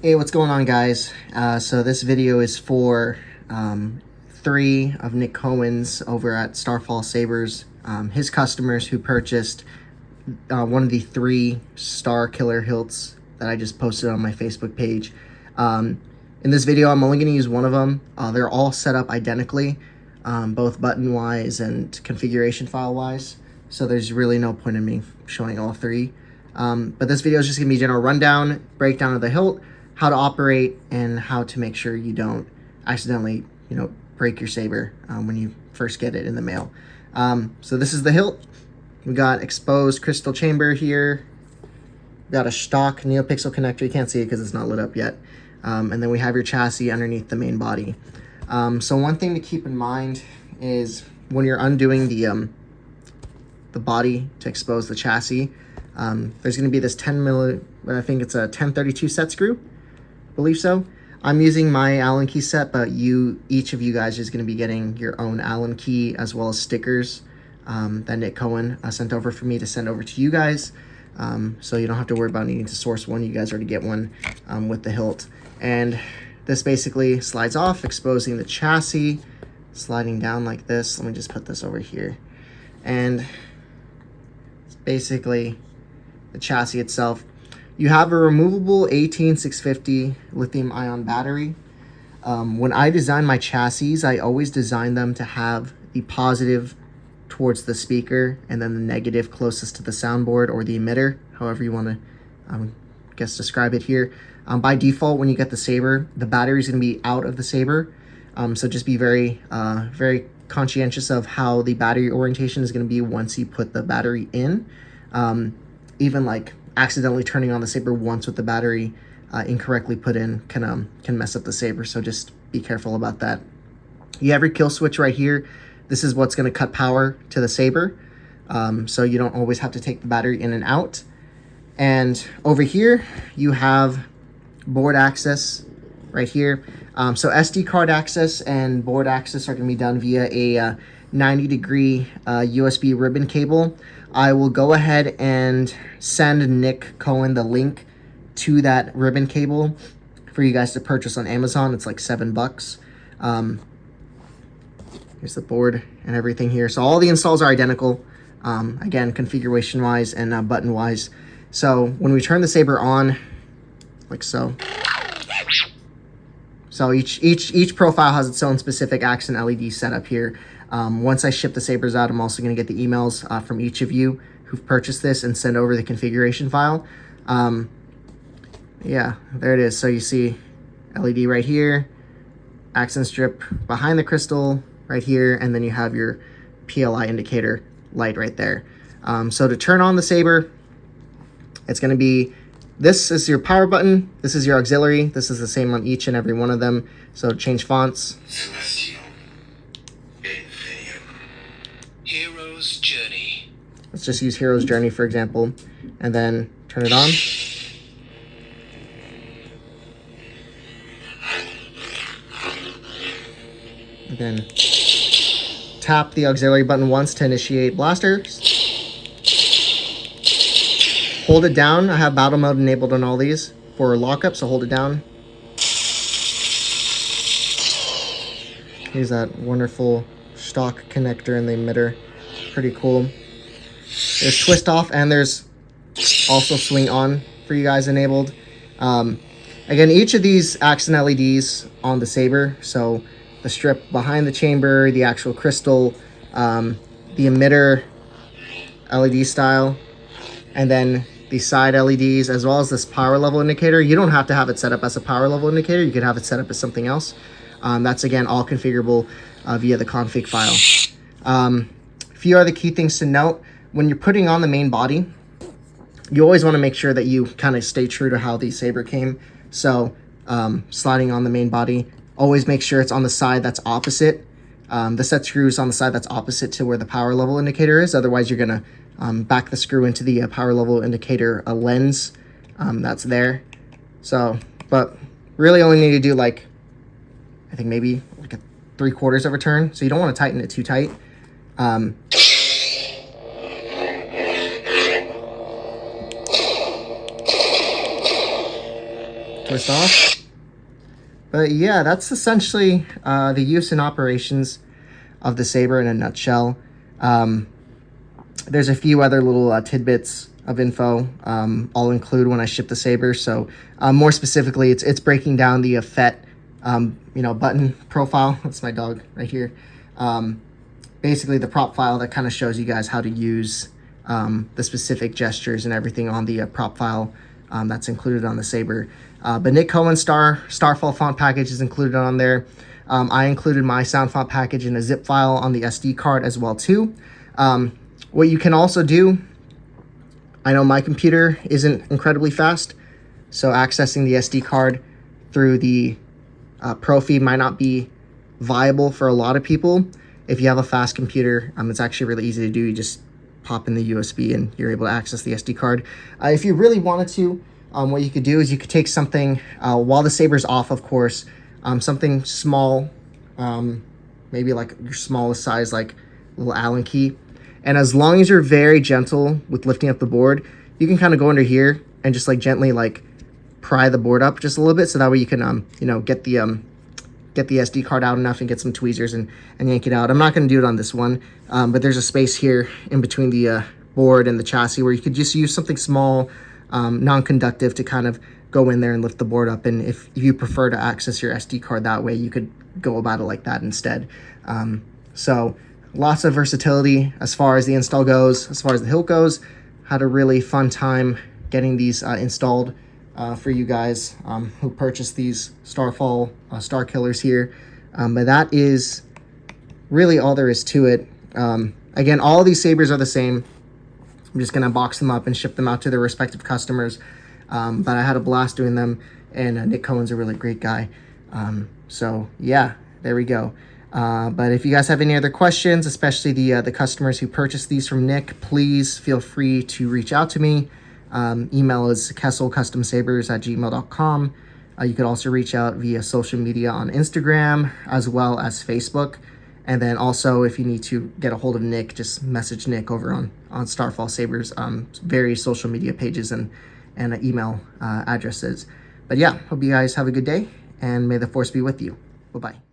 Hey, what's going on, guys? So this video is for 3 of Nick Cohen's over at StarFall Sabers, his customers who purchased one of the 3 Starkiller hilts that I just posted on my Facebook page. In this video, I'm only going to use one of them. They're all set up identically, both button-wise and configuration file-wise, so there's really no point in me showing all 3. But this video is just going to be a general rundown, breakdown of the hilt, how to operate, and how to make sure you don't accidentally, break your saber when you first get it in the mail. So this is the hilt. We got exposed crystal chamber here. We got a stock NeoPixel connector. You can't see it because it's not lit up yet. And then we have your chassis underneath the main body. So one thing to keep in mind is when you're undoing the body to expose the chassis, there's going to be this 10 I think it's a 1032 set screw. Believe so. I'm using my Allen key set, but each of you guys is going to be getting your own Allen key as well as stickers that Nick Cohen sent over for me to send over to you guys. So you don't have to worry about needing to source one. You guys already get one with the hilt. And this basically slides off, exposing the chassis, sliding down like this. Let me just put this over here. And it's basically the chassis itself. You have a removable 18650 lithium-ion battery. When I design my chassis, I always design them to have the positive towards the speaker and then the negative closest to the soundboard or the emitter, however you want to, describe it here. By default, when you get the saber, the battery is going to be out of the saber. So just be very, very conscientious of how the battery orientation is going to be once you put the battery in. Even like accidentally turning on the saber once with the battery incorrectly put in can mess up the saber, so just be careful about that. You have your kill switch right here. This is what's going to cut power to the saber, so you don't always have to take the battery in and out. And over here you have board access right here. So SD card access and board access are going to be done via a 90-degree USB ribbon cable. I will go ahead and send Nick Cohen the link to that ribbon cable for you guys to purchase on Amazon. It's like $7. Here's the board and everything here. So all the installs are identical, again, configuration-wise and button-wise. So when we turn the saber on, like so. So each profile has its own specific accent LED setup here. Once I ship the sabers out, I'm also going to get the emails from each of you who've purchased this and send over the configuration file. Yeah, there it is. So you see LED right here, accent strip behind the crystal right here, and then you have your PLI indicator light right there. So to turn on the saber, it's going to be, this is your power button, this is your auxiliary, this is the same on each and every one of them. So change fonts. Hero's Journey. Let's just use Hero's Journey, for example, and then turn it on. And then tap the auxiliary button once to initiate blasters. Hold it down. I have battle mode enabled on all these for lockup, so hold it down. Here's that wonderful stock connector in the emitter. Pretty cool. There's twist off and there's also swing on for you guys enabled. Again, each of these accent LEDs on the saber, so the strip behind the chamber, the actual crystal, the emitter LED style, and then the side LEDs, as well as this power level indicator. You don't have to have it set up as a power level indicator. You could have it set up as something else. That's, again, all configurable via the config file. A few other key things to note. When you're putting on the main body, you always want to make sure that you kind of stay true to how the saber came. So sliding on the main body, always make sure it's on the side that's opposite. The set screw is on the side that's opposite to where the power level indicator is. Otherwise, you're going to back the screw into the power level indicator lens that's there. So, but really only need to do like, I think maybe like a 3/4 of a turn. So you don't want to tighten it too tight. twist off. But yeah, that's essentially the use and operations of the Saber in a nutshell. There's a few other little tidbits of info I'll include when I ship the Saber. So more specifically, it's breaking down the FET button profile. That's my dog right here. Basically the prop file that kind of shows you guys how to use the specific gestures and everything on the prop file that's included on the Saber. But Nick Cohen StarFall font package is included on there. I included my sound font package in a zip file on the SD card as well too. What you can also do, I know my computer isn't incredibly fast, so accessing the SD card through the Pro feed might not be viable for a lot of people. If you have a fast computer, it's actually really easy to do. You just pop in the USB and you're able to access the SD card. If you really wanted to, what you could do is you could take something, while the Saber's off, of course, something small, maybe like your smallest size, like little Allen key. And as long as you're very gentle with lifting up the board, you can kind of go under here and just like gently like pry the board up just a little bit, so that way you can get the SD card out enough and get some tweezers and yank it out. I'm not going to do it on this one, but there's a space here in between the board and the chassis where you could just use something small, non-conductive, to kind of go in there and lift the board up. And if you prefer to access your SD card that way, you could go about it like that instead. So lots of versatility as far as the install goes. As far as the hilt goes, had a really fun time getting these installed for you guys who purchased these StarFall Starkillers here. But that is really all there is to it. Again, all of these Sabers are the same. I'm just gonna box them up and ship them out to their respective customers. But I had a blast doing them, and Nick Cohen's a really great guy. So yeah, there we go. But if you guys have any other questions, especially the customers who purchased these from Nick, please feel free to reach out to me. Email is kesselcustomsabers@gmail.com. You could also reach out via social media on Instagram as well as Facebook. And then also, if you need to get a hold of Nick, just message Nick over on StarFall Sabers, various social media pages and email addresses. But yeah, hope you guys have a good day, and may the force be with you. Bye-bye.